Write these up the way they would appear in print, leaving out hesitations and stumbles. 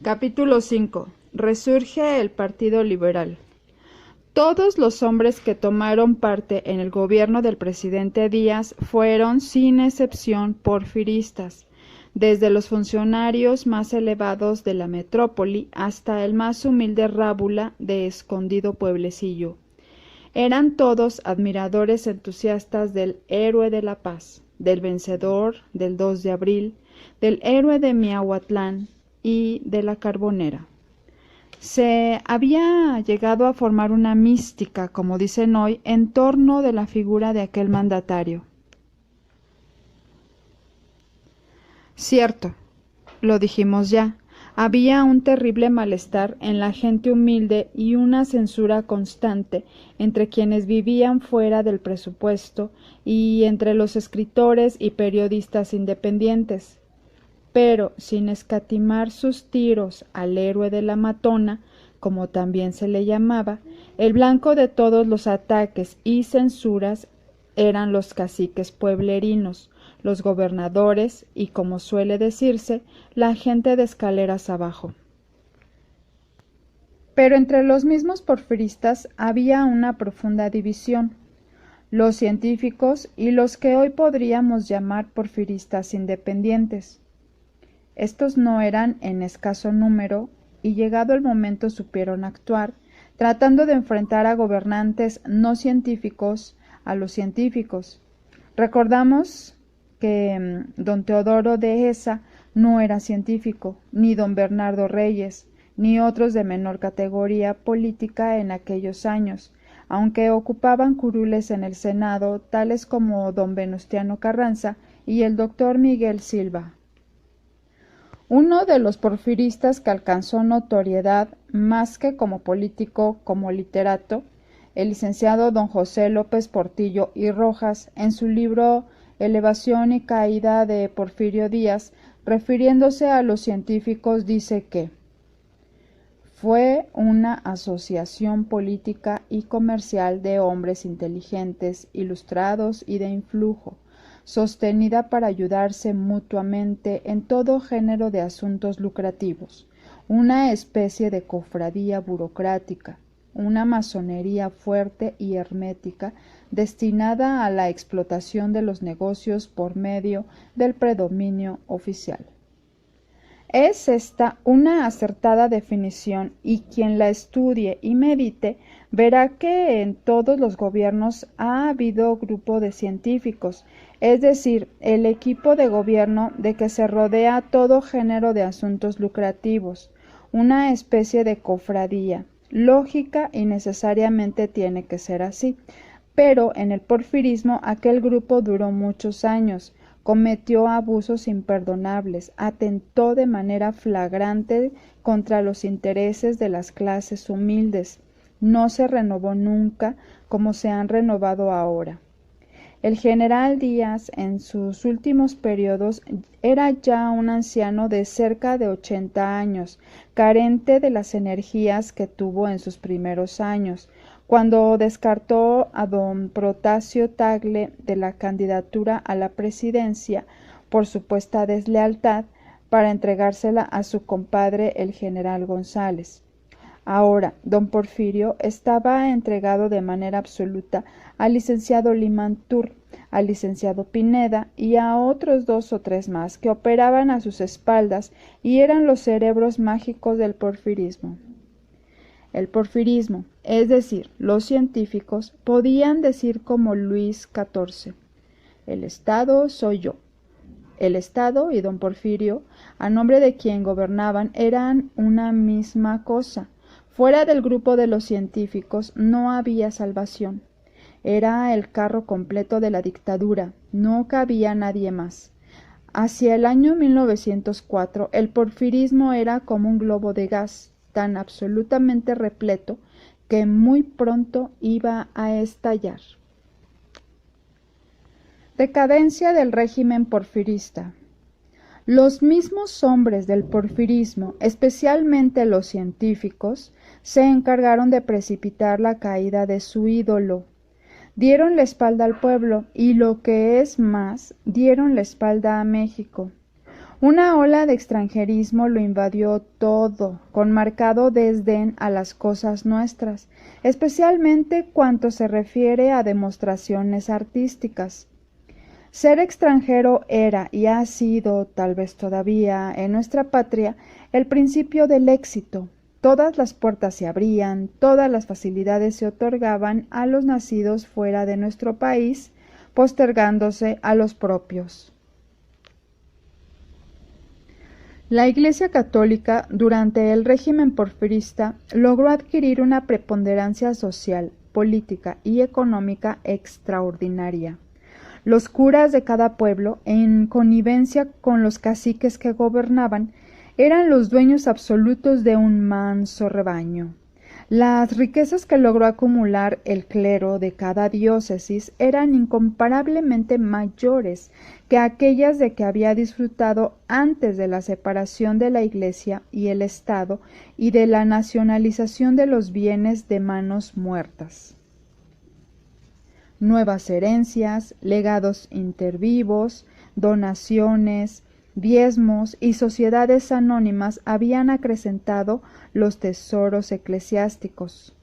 Capítulo 5. Resurge el Partido Liberal. Todos los hombres que tomaron parte en el gobierno del presidente Díaz fueron, sin excepción, porfiristas, desde los funcionarios más elevados de la metrópoli hasta el más humilde rábula de escondido pueblecillo. Eran todos admiradores entusiastas del héroe de la paz, del vencedor del 2 de abril, del héroe de Miahuatlán y de la Carbonera. Se había llegado a formar una mística, como dicen hoy, en torno de la figura de aquel mandatario. Cierto, lo dijimos ya, había un terrible malestar en la gente humilde y una censura constante entre quienes vivían fuera del presupuesto y entre los escritores y periodistas independientes. Pero sin escatimar sus tiros al héroe de la matona, como también se le llamaba, el blanco de todos los ataques y censuras eran los caciques pueblerinos, los gobernadores y, como suele decirse, la gente de escaleras abajo. Pero entre los mismos porfiristas había una profunda división: los científicos y los que hoy podríamos llamar porfiristas independientes. Estos no eran en escaso número y llegado el momento supieron actuar, tratando de enfrentar a gobernantes no científicos a los científicos. Recordamos que don Teodoro Dehesa no era científico, ni don Bernardo Reyes, ni otros de menor categoría política en aquellos años, aunque ocupaban curules en el Senado, tales como don Venustiano Carranza y el doctor Miguel Silva. Uno de los porfiristas que alcanzó notoriedad más que como político, como literato, el licenciado don José López Portillo y Rojas, en su libro Elevación y caída de Porfirio Díaz, refiriéndose a los científicos, dice que fue una asociación política y comercial de hombres inteligentes, ilustrados y de influjo, sostenida para ayudarse mutuamente en todo género de asuntos lucrativos, una especie de cofradía burocrática, una masonería fuerte y hermética destinada a la explotación de los negocios por medio del predominio oficial. Es esta una acertada definición y quien la estudie y medite verá que en todos los gobiernos ha habido grupo de científicos, es decir, el equipo de gobierno de que se rodea todo género de asuntos lucrativos, una especie de cofradía, lógica y necesariamente tiene que ser así, pero en el porfirismo aquel grupo duró muchos años, cometió abusos imperdonables, atentó de manera flagrante contra los intereses de las clases humildes, no se renovó nunca como se han renovado ahora. El general Díaz, en sus últimos periodos, era ya un anciano de cerca de 80 años, carente de las energías que tuvo en sus primeros años, cuando descartó a don Protasio Tagle de la candidatura a la presidencia por supuesta deslealtad para entregársela a su compadre el general González. Ahora, don Porfirio estaba entregado de manera absoluta al licenciado Limantur, al licenciado Pineda y a otros 2 o 3 más que operaban a sus espaldas y eran los cerebros mágicos del porfirismo. El porfirismo, es decir, los científicos, podían decir como Luis XIV: el Estado soy yo. El Estado y don Porfirio, a nombre de quien gobernaban, eran una misma cosa. Fuera del grupo de los científicos no había salvación. Era el carro completo de la dictadura, no cabía nadie más. Hacia el año 1904 el porfirismo era como un globo de gas, tan absolutamente repleto que muy pronto iba a estallar. Decadencia del régimen porfirista. Los mismos hombres del porfirismo, especialmente los científicos, se encargaron de precipitar la caída de su ídolo. Dieron la espalda al pueblo y, lo que es más, dieron la espalda a México. Una ola de extranjerismo lo invadió todo, con marcado desdén a las cosas nuestras, especialmente cuanto se refiere a demostraciones artísticas. Ser extranjero era y ha sido, tal vez todavía, en nuestra patria, el principio del éxito. Todas las puertas se abrían, todas las facilidades se otorgaban a los nacidos fuera de nuestro país, postergándose a los propios. La Iglesia Católica, durante el régimen porfirista, logró adquirir una preponderancia social, política y económica extraordinaria. Los curas de cada pueblo, en connivencia con los caciques que gobernaban, eran los dueños absolutos de un manso rebaño. Las riquezas que logró acumular el clero de cada diócesis eran incomparablemente mayores que aquellas de que había disfrutado antes de la separación de la Iglesia y el Estado y de la nacionalización de los bienes de manos muertas. Nuevas herencias, legados intervivos, donaciones, diezmos y sociedades anónimas habían acrecentado los tesoros eclesiásticos.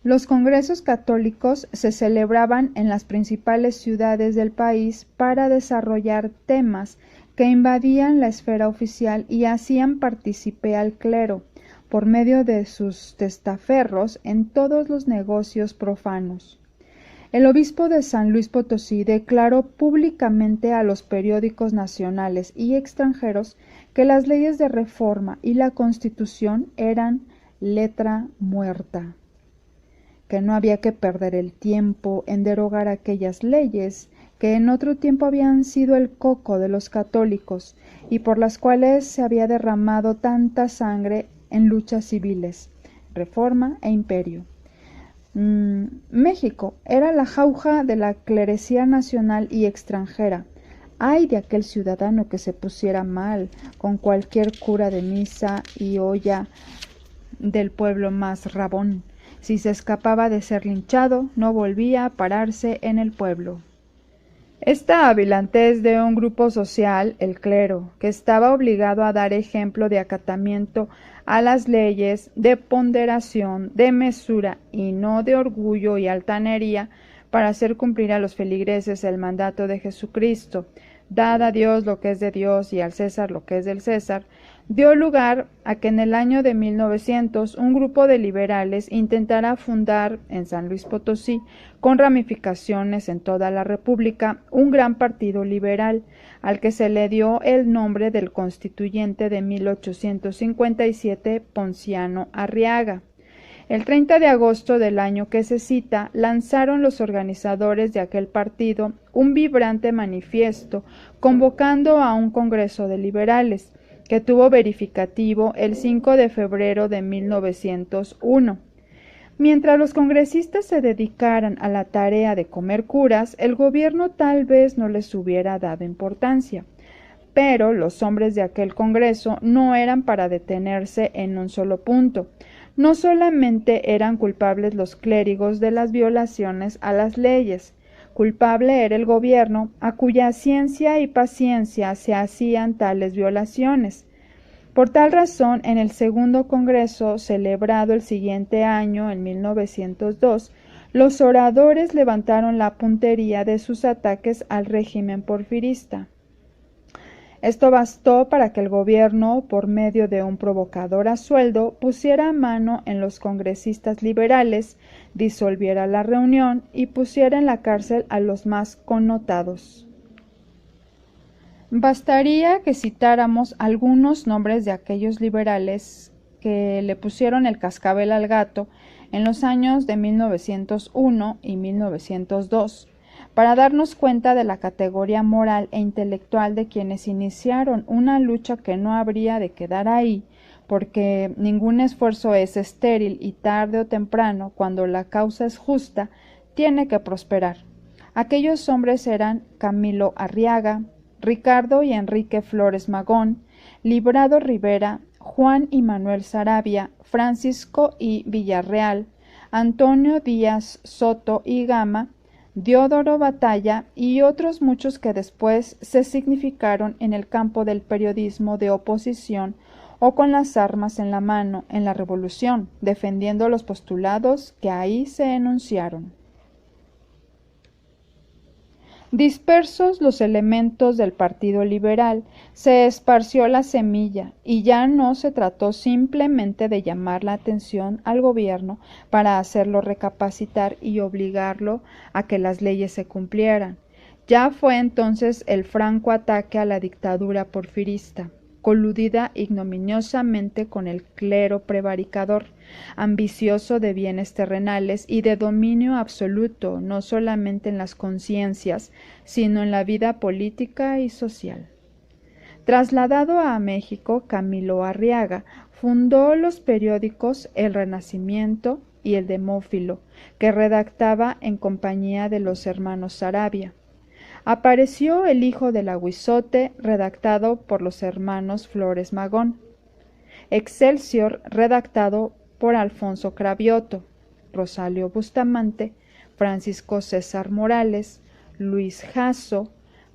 Los congresos católicos se celebraban en las principales ciudades del país para desarrollar temas que invadían la esfera oficial y hacían partícipe al clero, por medio de sus testaferros, en todos los negocios profanos. El obispo de San Luis Potosí declaró públicamente a los periódicos nacionales y extranjeros que las leyes de reforma y la Constitución eran letra muerta, que no había que perder el tiempo en derogar aquellas leyes que en otro tiempo habían sido el coco de los católicos y por las cuales se había derramado tanta sangre en luchas civiles, reforma e imperio. México era la jauja de la clerecía nacional y extranjera. Ay de aquel ciudadano que se pusiera mal con cualquier cura de misa y olla del pueblo más rabón. Si se escapaba de ser linchado, no volvía a pararse en el pueblo. Esta avilantez de un grupo social, el clero, que estaba obligado a dar ejemplo de acatamiento a las leyes, de ponderación, de mesura y no de orgullo y altanería, para hacer cumplir a los feligreses el mandato de Jesucristo, dad a Dios lo que es de Dios y al César lo que es del César, dio lugar a que en el año de 1900 un grupo de liberales intentara fundar en San Luis Potosí, con ramificaciones en toda la República, un gran partido liberal, al que se le dio el nombre del constituyente de 1857, Ponciano Arriaga. El 30 de agosto del año que se cita, lanzaron los organizadores de aquel partido un vibrante manifiesto convocando a un congreso de liberales, que tuvo verificativo el 5 de febrero de 1901. Mientras los congresistas se dedicaran a la tarea de comer curas, el gobierno tal vez no les hubiera dado importancia. Pero los hombres de aquel congreso no eran para detenerse en un solo punto. No solamente eran culpables los clérigos de las violaciones a las leyes, culpable era el gobierno, a cuya ciencia y paciencia se hacían tales violaciones. Por tal razón, en el segundo congreso, celebrado el siguiente año, en 1902, los oradores levantaron la puntería de sus ataques al régimen porfirista. Esto bastó para que el gobierno, por medio de un provocador a sueldo, pusiera mano en los congresistas liberales, disolviera la reunión y pusiera en la cárcel a los más connotados. Bastaría que citáramos algunos nombres de aquellos liberales que le pusieron el cascabel al gato en los años de 1901 y 1902, para darnos cuenta de la categoría moral e intelectual de quienes iniciaron una lucha que no habría de quedar ahí, porque ningún esfuerzo es estéril y tarde o temprano, cuando la causa es justa, tiene que prosperar. Aquellos hombres eran Camilo Arriaga, Ricardo y Enrique Flores Magón, Librado Rivera, Juan y Manuel Saravia, Francisco y Villarreal, Antonio Díaz Soto y Gama, Diodoro Batalla y otros muchos que después se significaron en el campo del periodismo de oposición o con las armas en la mano en la Revolución, defendiendo los postulados que ahí se enunciaron. Dispersos los elementos del Partido Liberal, se esparció la semilla y ya no se trató simplemente de llamar la atención al gobierno para hacerlo recapacitar y obligarlo a que las leyes se cumplieran. Ya fue entonces el franco ataque a la dictadura porfirista, coludida ignominiosamente con el clero prevaricador, ambicioso de bienes terrenales y de dominio absoluto no solamente en las conciencias, sino en la vida política y social. Trasladado a México, Camilo Arriaga fundó los periódicos El Renacimiento y El Demófilo, que redactaba en compañía de los hermanos Saravia. Apareció El Hijo del Aguizote, redactado por los hermanos Flores Magón. Excelsior, redactado por Alfonso Cravioto, Rosalio Bustamante, Francisco César Morales, Luis Jasso,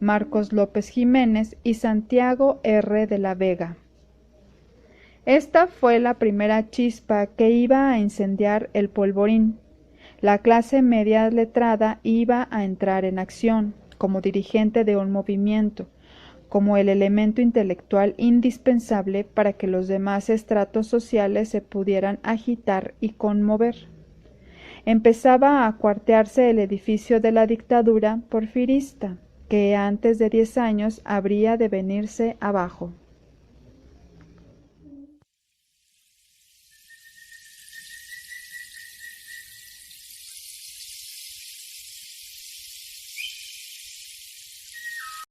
Marcos López Jiménez y Santiago R. de la Vega. Esta fue la primera chispa que iba a incendiar el polvorín. La clase media letrada iba a entrar en acción, como dirigente de un movimiento, como el elemento intelectual indispensable para que los demás estratos sociales se pudieran agitar y conmover. Empezaba a cuartearse el edificio de la dictadura porfirista, que antes de 10 años habría de venirse abajo.